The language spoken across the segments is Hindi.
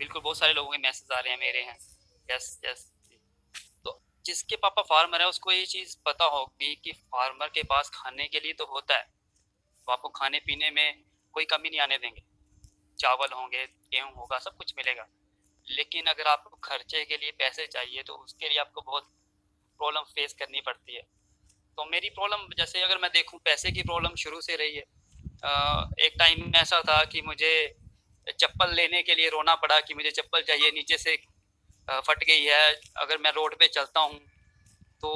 बिल्कुल, बहुत सारे लोगों के मैसेज आ रहे हैं, मेरे हैं। Yes, yes. तो जिसके पापा फार्मर है उसको ये चीज़ पता होगी कि फार्मर के पास खाने के लिए तो होता है, वो आपको खाने पीने में कोई कमी नहीं आने देंगे। चावल होंगे, गेहूँ होगा, सब कुछ मिलेगा। लेकिन अगर आपको खर्चे के लिए पैसे चाहिए तो उसके लिए आपको बहुत प्रॉब्लम फेस करनी पड़ती है। तो मेरी प्रॉब्लम, जैसे अगर मैं देखूं, पैसे की प्रॉब्लम शुरू से रही है। एक टाइम ऐसा था कि मुझे चप्पल लेने के लिए रोना पड़ा कि मुझे चप्पल चाहिए, नीचे से फट गई है। अगर मैं रोड पे चलता हूँ तो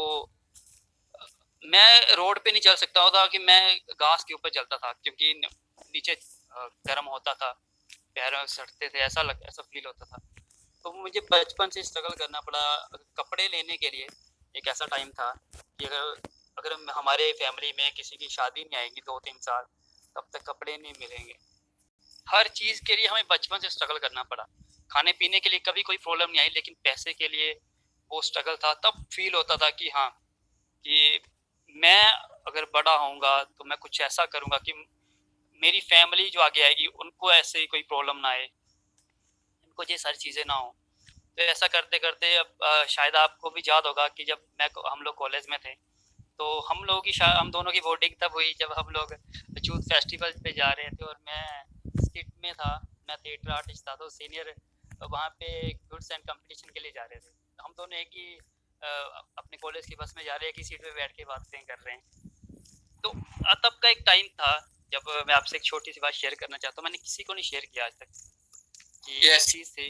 मैं रोड पे नहीं चल सकता होता कि मैं घास के ऊपर चलता था, क्योंकि नीचे गर्म होता था, पैर सड़ते थे, ऐसा फील होता था। तो मुझे बचपन से स्ट्रगल करना पड़ा कपड़े लेने के लिए। एक ऐसा टाइम था कि अगर हमारे फैमिली में किसी की शादी नहीं आएगी 2-3 साल, तब तक कपड़े नहीं मिलेंगे। हर चीज़ के लिए हमें बचपन से स्ट्रगल करना पड़ा। खाने पीने के लिए कभी कोई प्रॉब्लम नहीं आई, लेकिन पैसे के लिए वो स्ट्रगल था। तब फील होता था कि हाँ, कि मैं अगर बड़ा होऊंगा तो मैं कुछ ऐसा करूंगा कि मेरी फैमिली जो आगे आएगी उनको ऐसे ही कोई प्रॉब्लम ना आए, इनको ये सारी चीज़ें ना हो। तो ऐसा करते करते अब शायद आपको भी याद होगा कि जब हम लोग कॉलेज में थे, तो हम दोनों की वोटिंग तब हुई जब हम लोग यूथ फेस्टिवल पे जा रहे थे, और मैं स्किट में था। मैं थिएटर आर्टिस्ट था, तो सीनियर वहाँ पे गुड्स एंड कंपटीशन के लिए जा रहे थे। हम दोनों एक ही अपने कॉलेज की बस में जा रहे हैं, एक ही सीट पे बैठ के बातें कर रहे हैं। तो तब का एक टाइम था जब मैं आपसे एक छोटी सी बात शेयर करना चाहता हूँ। मैंने किसी को नहीं शेयर किया आज तक कि yes. चीज़ थी,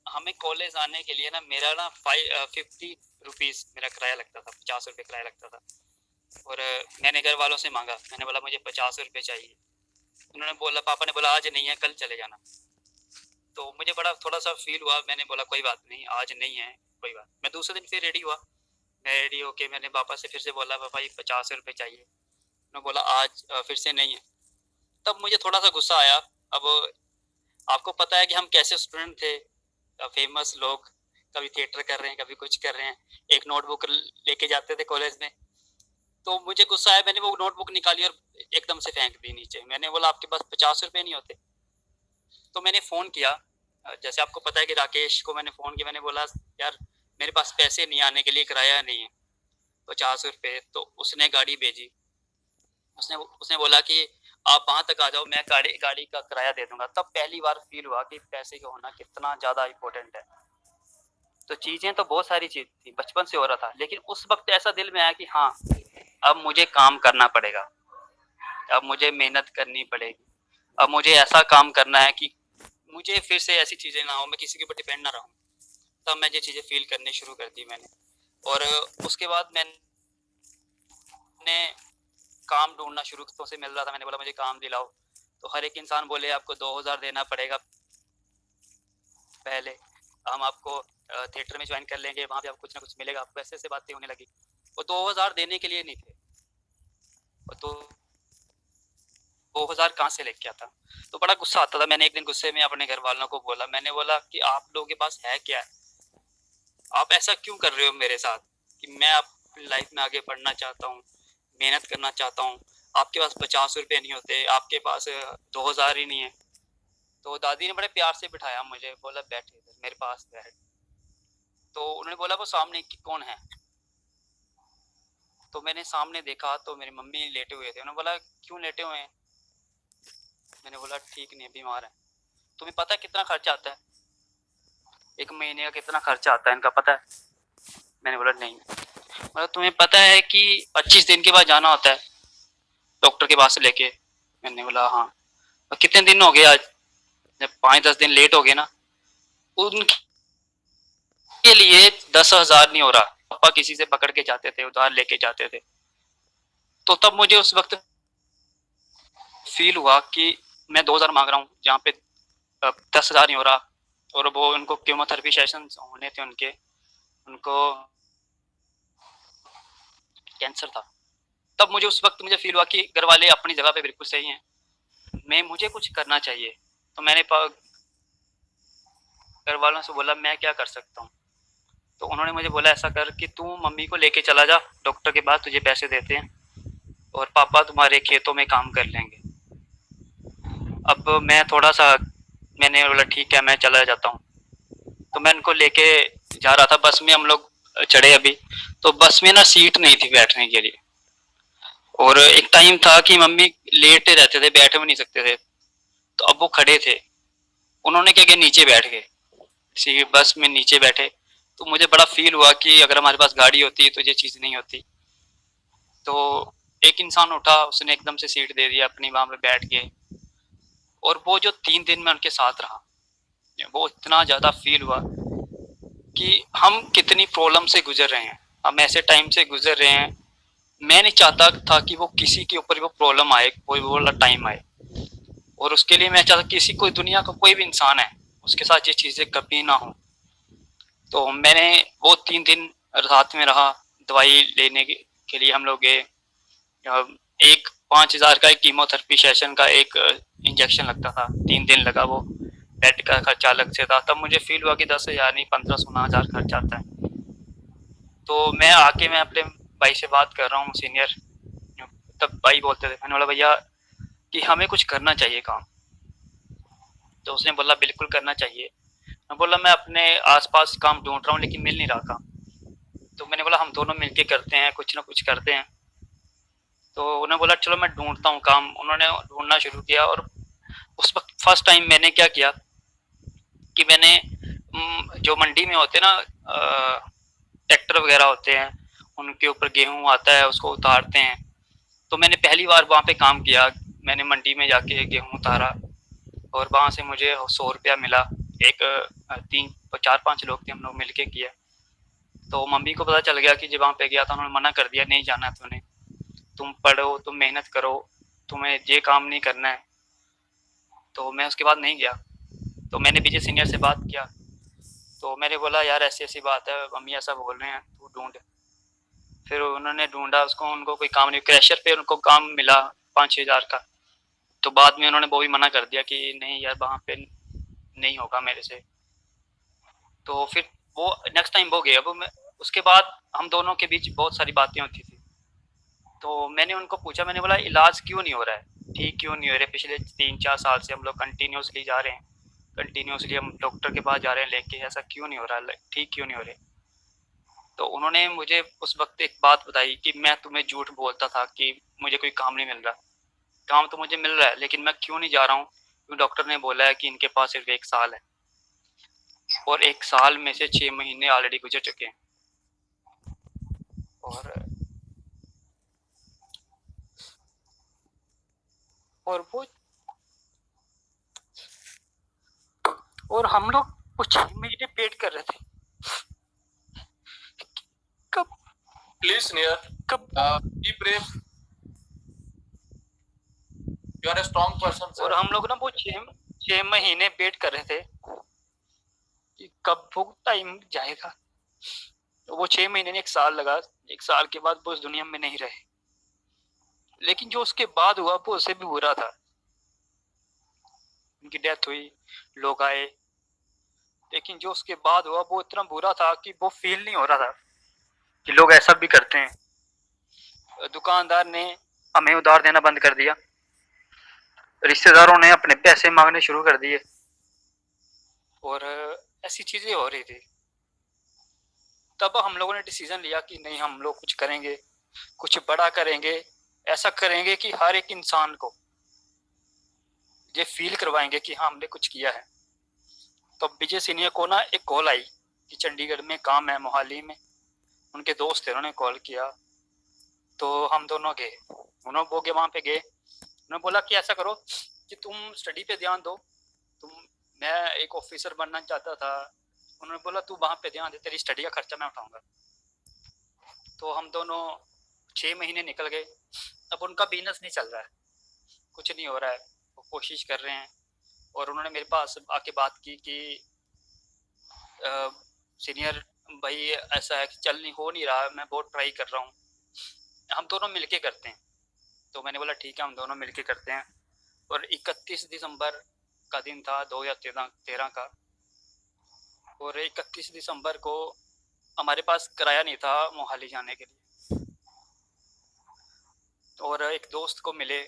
हमें कॉलेज आने के लिए ना, मेरा ना 50 रुपीज़ मेरा किराया लगता था, 50 रुपये किराया लगता था। और मैंने घर वालों से मांगा, मैंने बोला मुझे 50 रुपये चाहिए। उन्होंने बोला, पापा ने बोला आज नहीं है, कल चले जाना। तो मुझे बड़ा थोड़ा सा फील हुआ। मैंने बोला कोई बात नहीं, आज नहीं है, कोई बात। मैं दूसरे दिन फिर रेडी हुआ। मैं रेडी होके मैंने पापा से फिर से बोला, पापा ये 50 रुपये चाहिए। उन्होंने बोला आज फिर से नहीं है। तब मुझे थोड़ा सा गुस्सा आया। अब आपको पता है कि हम कैसे स्टूडेंट थे, फेमस लोग, कभी थिएटर कर रहे हैं, कभी कुछ कर रहे हैं, एक नोटबुक लेके जाते थे कॉलेज में। तो मुझे गुस्सा आया, मैंने वो नोटबुक निकाली और एकदम से फेंक दी नीचे। मैंने बोला आपके पास 50 रुपये नहीं होते? तो मैंने फ़ोन किया, जैसे आपको पता है कि राकेश को मैंने फ़ोन किया। मैंने बोला यार मेरे पास पैसे नहीं, आने के लिए किराया नहीं है, 50 रुपये। तो उसने गाड़ी भेजी। उसने उसने बोला कि आप वहाँ तक आ जाओ, मैं गाड़ी का किराया दे दूंगा। तब पहली बार फील हुआ कि पैसे का होना कितना ज़्यादा इम्पोर्टेंट है। तो चीज़ें तो बहुत सारी चीज़ थी, बचपन से हो रहा था, लेकिन उस वक्त ऐसा दिल में आया कि हाँ, अब मुझे काम करना पड़ेगा, अब मुझे मेहनत करनी पड़ेगी, अब मुझे ऐसा काम करना है कि मुझे फिर से ऐसी चीज़ें ना हो, मैं किसी के ऊपर डिपेंड ना रहूँ। तब मैं ये चीज़ें फील करनी शुरू कर दी मैंने। और उसके बाद मैंने काम ढूंढना शुरू, कितों से मिल रहा था, मैंने बोला मुझे काम दिलाओ। तो हर एक इंसान बोले आपको 2000 देना पड़ेगा पहले, हम आपको थिएटर में ज्वाइन कर लेंगे, वहाँ पे आपको कुछ ना कुछ मिलेगा। आपको ऐसे ऐसे बातें होने लगी। वो 2000 देने के लिए नहीं थे, तो 2000 कहाँ से लेके आता। तो बड़ा गुस्सा आता था। मैंने एक दिन गुस्से में अपने घर वालों को बोला, मैंने बोला कि आप लोगों के पास है क्या, आप ऐसा क्यों कर रहे हो मेरे साथ, कि मैं अपनी लाइफ में आगे बढ़ना चाहता हूँ, मेहनत करना चाहता हूँ, आपके पास 50 रुपये नहीं होते, आपके पास 2000 ही नहीं है। तो दादी ने बड़े प्यार से बिठाया मुझे, बोला बैठ इधर मेरे पास बैठ। तो उन्होंने बोला वो सामने कौन है। तो मैंने सामने देखा तो मेरी मम्मी लेटे हुए थे। उन्होंने बोला क्यों लेटे हुए हैं। मैंने बोला ठीक नहीं, बीमार है। तुम्हें पता है कितना खर्चा आता है, एक महीने का कितना खर्चा आता है इनका पता है। मैंने बोला नहीं। मतलब तुम्हें पता है कि 25 दिन के बाद जाना होता है डॉक्टर के पास लेके। मैंने बोला हाँ। और कितने दिन हो गए आज, जब 5-10 दिन लेट हो गए ना, उनके लिए 10,000 नहीं हो रहा। पापा किसी से पकड़ के जाते थे, उधार लेके जाते थे। तो तब मुझे उस वक्त फील हुआ कि मैं 2000 मांग रहा हूँ, जहाँ पे 10,000 नहीं हो रहा। और वो उनको कीमोथेरेपी सेशन होने थे उनको कैंसर था। तब मुझे उस वक्त मुझे फील हुआ कि घर वाले अपनी जगह पे बिल्कुल सही हैं, मुझे कुछ करना चाहिए। तो मैंने घर वालों से बोला मैं क्या कर सकता हूँ। तो उन्होंने मुझे बोला ऐसा कर कि तू मम्मी को लेके चला जा डॉक्टर के पास, तुझे पैसे देते हैं और पापा तुम्हारे खेतों में काम कर लेंगे। अब मैं थोड़ा सा मैंने बोला ठीक है मैं चला जाता हूँ। तो मैं उनको लेके जा रहा था, बस में हम लोग चढ़े अभी, तो बस में ना सीट नहीं थी बैठने के लिए। और एक टाइम था कि मम्मी लेटे रहते थे, बैठे भी नहीं सकते थे, तो अब वो खड़े थे, उन्होंने क्या किया नीचे बैठ गए, सी बस में नीचे बैठे। तो मुझे बड़ा फील हुआ कि अगर हमारे पास गाड़ी होती तो ये चीज़ नहीं होती। तो एक इंसान उठा, उसने एकदम से सीट दे दिया अपनी, वहाँ पे बैठ गए। और वो जो 3 दिन मैं उनके साथ रहा, वो इतना ज़्यादा फील हुआ कि हम कितनी प्रॉब्लम से गुजर रहे हैं, हम ऐसे टाइम से गुजर रहे हैं। मैं नहीं चाहता था कि वो किसी के ऊपर वो प्रॉब्लम आए, कोई वो वाला टाइम आए। और उसके लिए मैं चाहता किसी, कोई दुनिया का कोई भी इंसान है, उसके साथ ये चीज़ें कभी ना हो। तो मैंने वो 3 दिन रात में रहा। दवाई लेने के लिए हम लोग गए। एक 5,000 का एक कीमोथेरेपी सेशन का एक इंजेक्शन लगता था, 3 दिन लगा वो। बेड का खर्चा अलग से था। तब मुझे फील हुआ कि 10,000 नहीं 15-16,000 खर्च आता है। तो मैं अपने भाई से बात कर रहा हूँ, सीनियर। तब भाई बोलते थे, मैंने बोला भैया कि हमें कुछ करना चाहिए काम। तो उसने बोला बिल्कुल करना चाहिए। मैं बोला मैं अपने आसपास काम ढूंढ रहा हूँ लेकिन मिल नहीं रहा काम। तो मैंने बोला हम दोनों मिलके करते हैं, कुछ ना कुछ करते हैं। तो उन्होंने बोला चलो मैं ढूंढता हूँ काम। उन्होंने ढूंढना शुरू किया। और उस वक्त फर्स्ट टाइम मैंने क्या किया कि मैंने जो मंडी में होते हैं ना ट्रैक्टर वगैरह होते हैं, उनके ऊपर गेहूं आता है, उसको उतारते हैं। तो मैंने पहली बार वहाँ पे काम किया। मैंने मंडी में जाके गेहूं उतारा और वहाँ से मुझे 100 रुपया मिला। एक 3-4-5 लोग थे, हम लोग मिलके किया। तो मम्मी को पता चल गया कि जब वहाँ पे गया था, उन्होंने मना कर दिया नहीं जाना तूने, तुम पढ़ो, तुम मेहनत करो, तुम्हें ये काम नहीं करना है। तो मैं उसके बाद नहीं गया। तो मैंने विजय सीनियर से बात किया। तो मैंने बोला यार ऐसी ऐसी बात है, मम्मी ऐसा बोल रहे हैं, तू ढूंढ। फिर उन्होंने ढूंढा उसको, उनको कोई काम नहीं, क्रैशर पे उनको काम मिला 5-6 हज़ार का। तो बाद में उन्होंने वो भी मना कर दिया कि नहीं यार वहाँ पे नहीं होगा मेरे से। तो फिर वो नेक्स्ट टाइम वो गए। अब मैं उसके बाद हम दोनों के बीच बहुत सारी बातें होती थी। तो मैंने उनको पूछा, मैंने बोला इलाज क्यों नहीं हो रहा है, ठीक क्यों नहीं हो रहा है? पिछले 3-4 साल से हम लोग कंटिन्यूसली जा रहे हैं, कंटिन्यूसली हम डॉक्टर के पास जा रहे हैं लेके, ऐसा क्यों नहीं हो रहा है, ठीक क्यों नहीं हो रहे? तो उन्होंने मुझे उस वक्त एक बात बताई कि मैं तुम्हें झूठ बोलता था कि मुझे कोई काम नहीं मिल रहा। काम तो मुझे मिल रहा है लेकिन मैं क्यों नहीं जा रहा हूँ? क्योंकि डॉक्टर ने बोला है कि इनके पास सिर्फ 1 साल है। और 1 साल में से 6 महीने ऑलरेडी गुजर चुके हैं। और और वो और हम लोग वो 6 महीने वेट कर रहे थे कब, Please, Near, कब be brave. You are a strong person, sir. और हम लोग ना वो 6 महीने वेट कर रहे थे कि कब वो टाइम जाएगा। तो वो 6 महीने ने 1 साल लगा। 1 साल के बाद वो उस दुनिया में नहीं रहे। लेकिन जो उसके बाद हुआ वो उससे भी बुरा था। उनकी डेथ हुई, लोग आए, लेकिन जो उसके बाद हुआ वो इतना बुरा था कि वो फील नहीं हो रहा था कि लोग ऐसा भी करते हैं। दुकानदार ने हमें उधार देना बंद कर दिया, रिश्तेदारों ने अपने पैसे मांगने शुरू कर दिए, और ऐसी चीजें हो रही थी। तब हम लोगों ने डिसीजन लिया कि नहीं, हम लोग कुछ करेंगे, कुछ बड़ा करेंगे। ऐसा करेंगे कि हर एक इंसान को ये फील करवाएंगे कि हाँ हमने कुछ किया है। तो विजय सीनियर को ना एक कॉल आई कि चंडीगढ़ में काम है, मोहाली में। उनके दोस्त थे, उन्होंने कॉल किया। तो हम दोनों गए, उन्होंने वो गए, वहाँ पे गए। उन्होंने बोला कि ऐसा करो कि तुम स्टडी पे ध्यान दो, तुम, मैं एक ऑफिसर बनना चाहता था। उन्होंने बोला तू वहाँ पे ध्यान दे, तेरी स्टडी का खर्चा मैं उठाऊंगा। तो हम दोनों 6 महीने निकल गए। अब उनका बिजनेस नहीं चल रहा है, कुछ नहीं हो रहा है, वो कोशिश कर रहे हैं। और उन्होंने मेरे पास आके बात की कि सीनियर भाई ऐसा है कि चल नहीं, हो नहीं रहा, मैं बहुत ट्राई कर रहा हूँ, हम दोनों मिलके करते हैं। तो मैंने बोला ठीक है, हम दोनों मिलके करते हैं। और 31 दिसंबर का दिन था 2013 का। और 31 दिसंबर को हमारे पास किराया नहीं था मोहाली जाने के लिए। और एक दोस्त को मिले,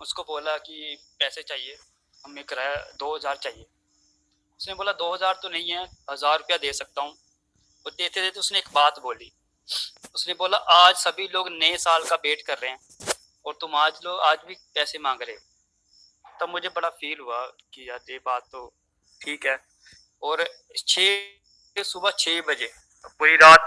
उसको बोला कि पैसे चाहिए, हमें किराया 2,000 चाहिए। उसने बोला 2000 तो नहीं है, 1000 रुपया दे सकता हूँ। वो देते देते उसने एक बात बोली, उसने बोला आज सभी लोग नए साल का वेट कर रहे हैं और तुम आज भी पैसे मांग रहे हो। तब मुझे बड़ा फील हुआ कि यार ये बात तो ठीक है। और सुबह 6 बजे पूरी रात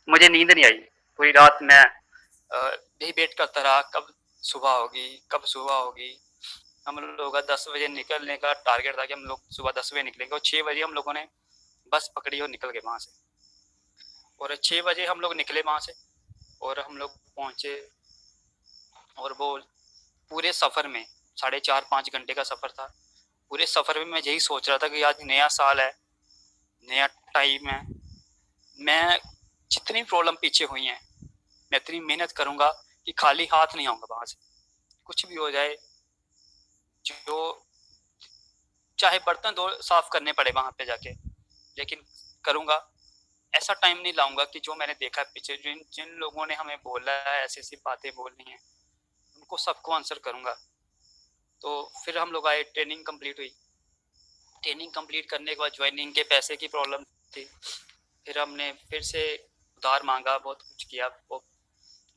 मुझे नींद नहीं आई। पूरी रात मैं यही वेट करता रहा, कब सुबह होगी, कब सुबह होगी। हम लोगों का 10 बजे निकलने का टारगेट था कि हम लोग सुबह 10 बजे निकलेंगे, और 6 बजे हम लोगों ने बस पकड़ी और निकल गए वहाँ से। और 6 बजे हम लोग निकले वहाँ से और हम लोग पहुँचे, और वो पूरे सफ़र में 4.5-5 घंटे का सफ़र था। पूरे सफ़र में मैं यही सोच रहा था कि आज नया साल है, नया टाइम है, मैं जितनी प्रॉब्लम पीछे हुई हैं मैं इतनी मेहनत करूँगा कि खाली हाथ नहीं आऊँगा वहाँ से। कुछ भी हो जाए, जो चाहे बर्तन धो साफ करने पड़े वहाँ पे जाके, लेकिन करूँगा। ऐसा टाइम नहीं लाऊंगा कि जो मैंने देखा है पीछे, जिन जिन लोगों ने हमें बोला है ऐसी ऐसी बातें बोलनी है, उनको सबको आंसर करूँगा। तो फिर हम लोग आए, ट्रेनिंग कंप्लीट हुई। ट्रेनिंग कंप्लीट करने के बाद ज्वाइनिंग के पैसे की प्रॉब्लम थी। फिर हमने फिर से उधार मांगा, बहुत कुछ किया, वो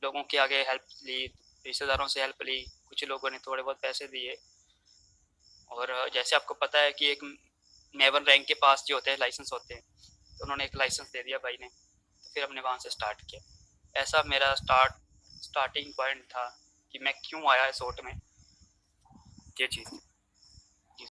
लोगों के आगे हेल्प ली, रिश्तेदारों से हेल्प ली, कुछ लोगों ने थोड़े बहुत पैसे दिए। और जैसे आपको पता है कि एक नेवन रैंक के पास जो होते हैं लाइसेंस होते हैं, तो उन्होंने एक लाइसेंस दे दिया भाई ने। तो फिर हमने वहाँ से स्टार्ट किया। ऐसा मेरा स्टार्टिंग पॉइंट था कि मैं क्यों आया इस ओट में, ये चीज़।